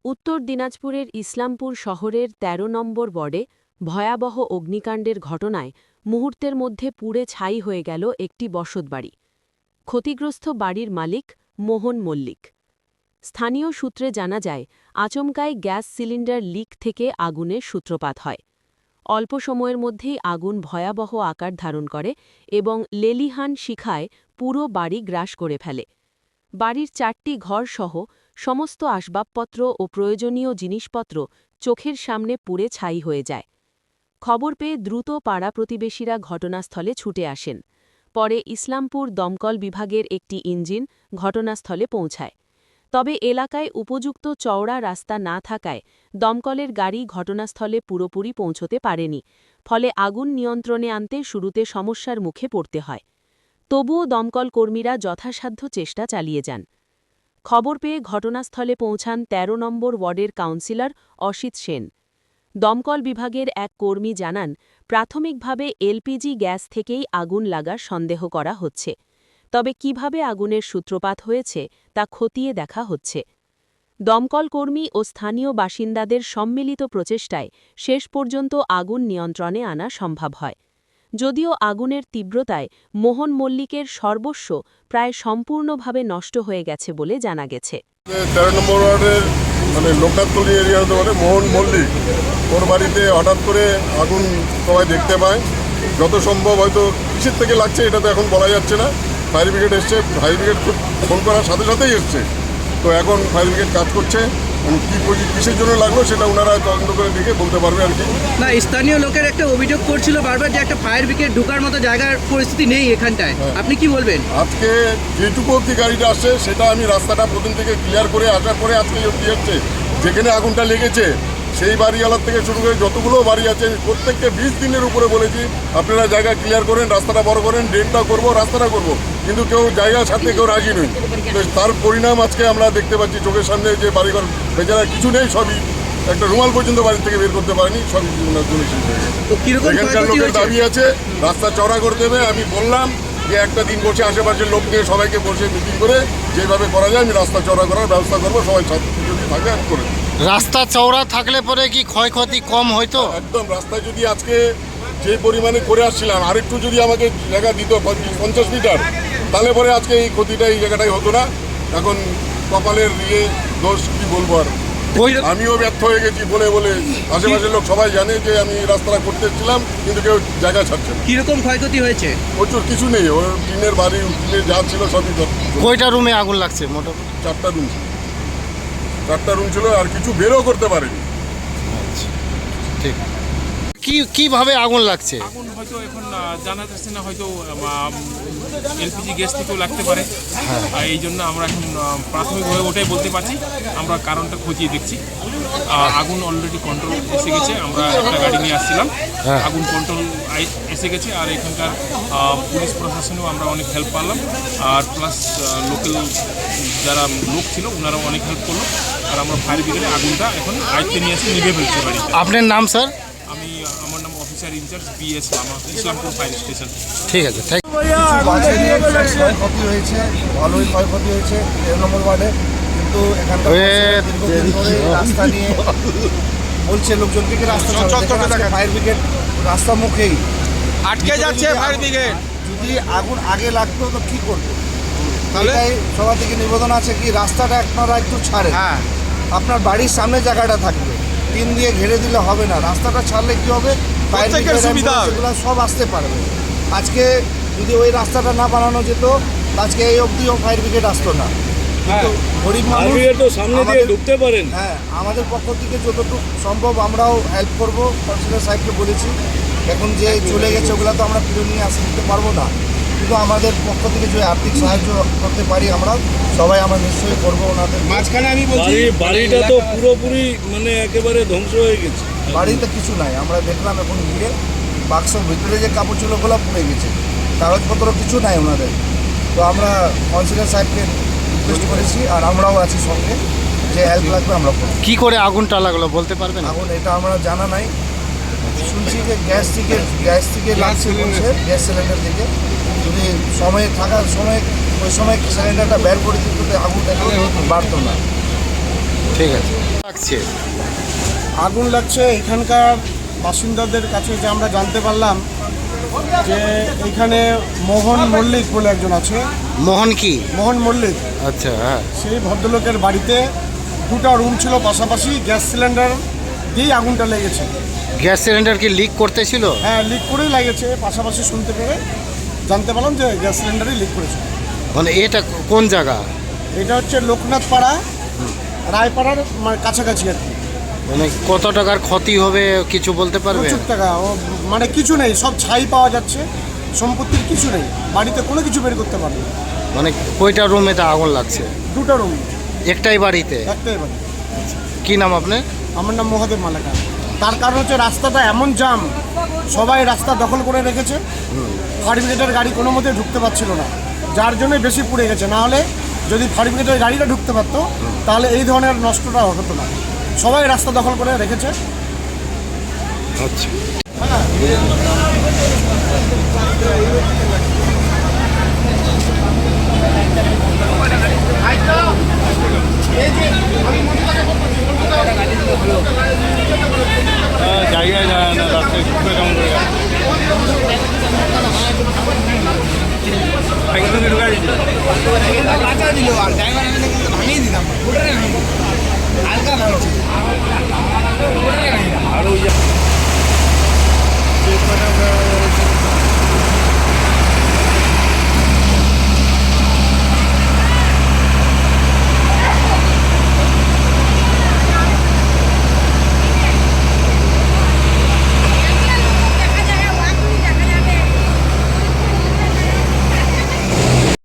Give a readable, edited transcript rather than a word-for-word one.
উত্তর দিনাজপুরের ইসলামপুর শহরের ১৩ নম্বর ওয়ার্ডে ভয়াবহ অগ্নিকাণ্ডের ঘটনায় মুহূর্তের মধ্যে পুড়ে ছাই হয়ে গেল একটি বসতবাড়ি। ক্ষতিগ্রস্ত বাড়ির মালিক মোহন মল্লিক। স্থানীয় সূত্রে জানা যায়, আচমকাই গ্যাস সিলিন্ডার লিক থেকে আগুনের সূত্রপাত হয়। অল্প সময়ের মধ্যেই আগুন ভয়াবহ আকার ধারণ করে এবং লেলিহান শিখায় পুরো বাড়ি গ্রাস করে ফেলে। বাড়ির ৪টি ঘরসহ সমস্ত আসবাবপত্র ও প্রয়োজনীয় জিনিসপত্র চোখের সামনে পুড়ে ছাই হয়ে যায়। খবর পেয়ে দ্রুত পাড়া প্রতিবেশীরা ঘটনাস্থলে ছুটে আসেন। পরে ইসলামপুর দমকল বিভাগের একটি ইঞ্জিন ঘটনাস্থলে পৌঁছায়। তবে এলাকায় উপযুক্ত চওড়া রাস্তা না থাকায় দমকলের গাড়ি ঘটনাস্থলে পুরোপুরি পৌঁছতে পারেনি, ফলে আগুন নিয়ন্ত্রণে আনতে শুরুতে সমস্যার মুখে পড়তে হয়। তবুও দমকল কর্মীরা যথাসাধ্য চেষ্টা চালিয়ে যান। খবর পেয়ে ঘটনাস্থলে পৌঁছান ১৩ নম্বর ওয়ার্ডের কাউন্সিলর অসিত সেন। দমকল বিভাগের এক কর্মী জানান, প্রাথমিকভাবে এলপিজি গ্যাস থেকেই আগুন লাগার সন্দেহ করা হচ্ছে। তবে কিভাবে আগুনের সূত্রপাত হয়েছে তা খতিয়ে দেখা হচ্ছে। দমকল কর্মী ও স্থানীয় বাসিন্দাদের সম্মিলিত প্রচেষ্টায় শেষ পর্যন্ত আগুন নিয়ন্ত্রণে আনা সম্ভব হয়। যদিও আগুনের তীব্রতায় মোহন মল্লিকের সর্বস্ব প্রায় সম্পূর্ণভাবে নষ্ট হয়ে গেছে বলে জানা গেছে। ১৩ নম্বর ওয়ার্ডের লোকাতলি এরিয়া হতে পারে মোহন মল্লিক, ওর বাড়িতে হঠাৎ করে আগুন সবাই দেখতে পায়। যত সম্ভব হয়তো কিসের থেকে লাগছে এটা তো এখন বলা যাচ্ছে না। ফায়ার ব্রিগেড এসছে, ফায়ার ব্রিগেড খুব ফোন করার সাথে সাথেই এসছে। তো এখন ফায়ার ব্রিগেড কাজ করছে। কিসের জন্য লাগলো সেটা ওনারা তদন্ত করে দেখে বলতে পারবে আর কি। না, স্থানীয় লোকের একটা অভিযোগ করছিল বারবার যে একটা ফায়ার ব্রিগেড ঢোকার মতো জায়গার পরিস্থিতি নেই এখানটায়। আপনি কি বলবেন? আজকে যেটুকু অব্দি গাড়িটা আসছে সেটা আমি রাস্তাটা প্রথম থেকে ক্লিয়ার করে আসার পরে আজকে অব্দি হচ্ছে। যেখানে আগুনটা লেগেছে সেই বাড়িওয়ালার থেকে শুরু করে যতগুলো বাড়ি আছে প্রত্যেককে 20 দিনের উপরে বলেছি আপনারা জায়গা ক্লিয়ার করেন, রাস্তাটা বড় করেন, ড্রেনটা করবো, রাস্তাটা করবো, কিন্তু কেউ জায়গার সাথে কেউ রাজি নই। তো তার পরিণাম আজকে আমরা দেখতে পাচ্ছি চোখের সামনে যে বাড়িঘর বেচারা কিছু নেই, সবই একটা রুমাল পর্যন্ত বাড়ি থেকে বের করতে পারেনি, সবই এখানকার লোকের দাবি আছে রাস্তা চওড়া করতে হবে। আমি বললাম যে একটা দিন বসে আশেপাশের লোককে সবাইকে বসে মিটিং করে যেভাবে করা যায় আমি রাস্তা চওড়া করার ব্যবস্থা করবো, সবাই যদি থাকে আমি করে। রাস্তা চওড়া থাকলে পরে কি ক্ষয়ক্ষতি কম হয়তো? একদম, রাস্তায় যদি আজকে যে পরিমাণে করে আসছিলাম আরেকটু যদি আমাকে জায়গা দিত 50 মিটার, তাহলে পরে আজকে এই ক্ষতিটা এই জায়গাটাই হতো না। এখন কপালের দোষ কি বলবো আর, আমিও ব্যর্থ হয়ে গেছি বলে বলে। আশেপাশের লোক সবাই জানে যে আমি রাস্তাটা করতে এসেছিলাম, কিন্তু কেউ জায়গা ছাড়ছে না। কিরকম ক্ষয়ক্ষতি হয়েছে? প্রচুর, কিছু নেই। ওর টিনের বাড়ি যা ছিল সবই। কয়টা রুমে আগুন লাগছে মোটামুটি? 4টা রুম ছিল। 4টা রুম ছিল, আর কিছু বেরও করতে পারেনি। আচ্ছা, ঠিক। কিভাবে আগুন লাগছে? আগুন হয়তো এখন জানা যাচ্ছে না, হয়তো এলপিজি গ্যাস থেকেও লাগতে পারে। এই জন্য আমরা এখন প্রাথমিকভাবে ওটাই বলতে পারছি, আমরা কারণটা খতিয়ে দেখছি। আগুন অলরেডি কন্ট্রোল এসে গেছে, আমরা একটা গাড়ি নিয়ে আসছিলাম, আগুন কন্ট্রোল এসে গেছে। আর এখানকার পুলিশ প্রশাসনেও আমরা অনেক হেল্প পারলাম, আর প্লাস লোকাল যারা লোক ছিল ওনারাও অনেক হেল্প করলো। আর আমরা ফায়ার ব্রিগেডে আগুনটা এখন আয়ত্তে নিয়ে এসে নিভে ফেলছি বাড়িতে। আপনার নাম স্যার? আমার নাম officer in charge BS Lama, Islampur fire station. ঠিক আছে, থ্যাংক ইউ। ক্ষয়ক্ষতি হয়েছে, ভালোই ক্ষয়ক্ষতি হয়েছে ১৩ নম্বর ওয়ার্ডে, কিন্তু এখানকার রাস্তা নিয়ে বলছে লোকজনকে কি রাস্তা ফায়ার ব্রিগেড রাস্তা মুখেই আটকে যাচ্ছে ফায়ার ব্রিগেড। যদি আগুন আগে লাগতো তো কী করবো? তাহলে সবার থেকে নিবেদন আছে কি রাস্তাটা আপনারা একটু ছাড়েন। আপনার বাড়ির সামনে জায়গাটা থাকবে, টিন দিয়ে ঘিরে দিলে হবে না। রাস্তাটা ছাড়লে কি হবে, ফায়ার ব্রিগেড এগুলো সব আসতে পারবে। আজকে যদি ওই রাস্তাটা না বানানো যেত আজকে এই অবধিও ফায়ার ব্রিগেড আসতো না। কিন্তু গরিব মানুষ সামনে দিয়ে ঢুকতে পারেন। হ্যাঁ, আমাদের পক্ষ থেকে যতটুকু সম্ভব আমরাও হেল্প করবো। কাউন্সিলর সাহেবকে বলেছি, এখন যে চলে গেছে ওগুলো তো আমরা ফিরে নিয়ে আসতে দিতে পারবো না, কিন্তু আমাদের পক্ষ থেকে যে আর্থিক সাহায্য করতে পারি আমরা সবাই আমরা নিশ্চয়ই করবো ওনাদের। মাঝখানে আমি বলছি বাড়িটা তো পুরোপুরি মানে একেবারে ধ্বংস হয়ে গেছে। বাড়িতে কিছু নাই, আমরা দেখলাম এখন গিয়ে বাক্স ভিতরে যে কাপড় চোপড়গুলো পুড়ে গেছে, কাগজপত্র কিছু নাই ওনাদের। তো আমরা কাউন্সিলর সাহেবকে রিকোয়েস্ট করেছি, আর আমরাও আছি সঙ্গে, যে হেল্প লাগবে আমরা করব। কি করে আগুনটা লাগলো বলতে পারবেন? আগুন এটা আমরা জানা নাই, শুনছি যে গ্যাস থেকে লাগছে বলছে, গ্যাস সিলিন্ডার থেকে। যদি সময় থাকার সময় ওই সময় সিলিন্ডারটা বের করে দিত আগুনটা বাড়তো না। ঠিক আছে। লাগছে? আগুন লাগছে এখানকার বাসিন্দাদের কাছে, যে আমরা জানতে পারলাম যে এখানে মোহন মল্লিক বলে একজন আছে। মোহন কি? মোহন মল্লিক, আচ্ছা, হ্যাঁ। সেই ভদ্রলোকের বাড়িতে দুটো রুম ছিল পাশাপাশি, গ্যাস সিলিন্ডার দিয়েই আগুনটা লেগেছে। গ্যাস সিলিন্ডার কি লিক করতেছিল? হ্যাঁ, লিক করেই লেগেছে। পাশাপাশি শুনতে পেরে জানতে পারলাম যে গ্যাস সিলিন্ডারই লিক করেছে। মানে এটা কোন জায়গা? এটা হচ্ছে লোকনাথ পাড়া, রায়পাড়ার কাছাকাছি আর কি। মানে কত টাকার ক্ষতি হবে কিছু বলতে পারবে? প্রচুর টাকা, মানে কিছু নেই, সব ছাই পাওয়া যাচ্ছে, সম্পত্তির কিছু নেই, বাড়িতে কোনো কিছু বের করতে পারবে না। মানে কয়টা রুমে এটা আগুন লাগছে? দুটো রুম, একটাই বাড়িতে? একটাই বাড়ি। কি নাম আপনার? আমার নাম মহাদেব মালাকার। তার কারণ হচ্ছে রাস্তাটা এমন জাম, সবাই রাস্তা দখল করে রেখেছে, ফায়ার ব্রিগেডের গাড়ি কোনো মতে ঢুকতে পারছিল না, যার জন্য বেশি পুড়ে গেছে। না হলে যদি ফায়ার ব্রিগেডের গাড়িটা ঢুকতে পারতো তাহলে এই ধরনের নষ্টটা হতো না। সবাই রাস্তা দখল করে রেখেছে। আচ্ছা। জায়গায় যায় না, রাস্তায় ঢুকবে কেমন করে? ঢুকা দিল আর জায়গা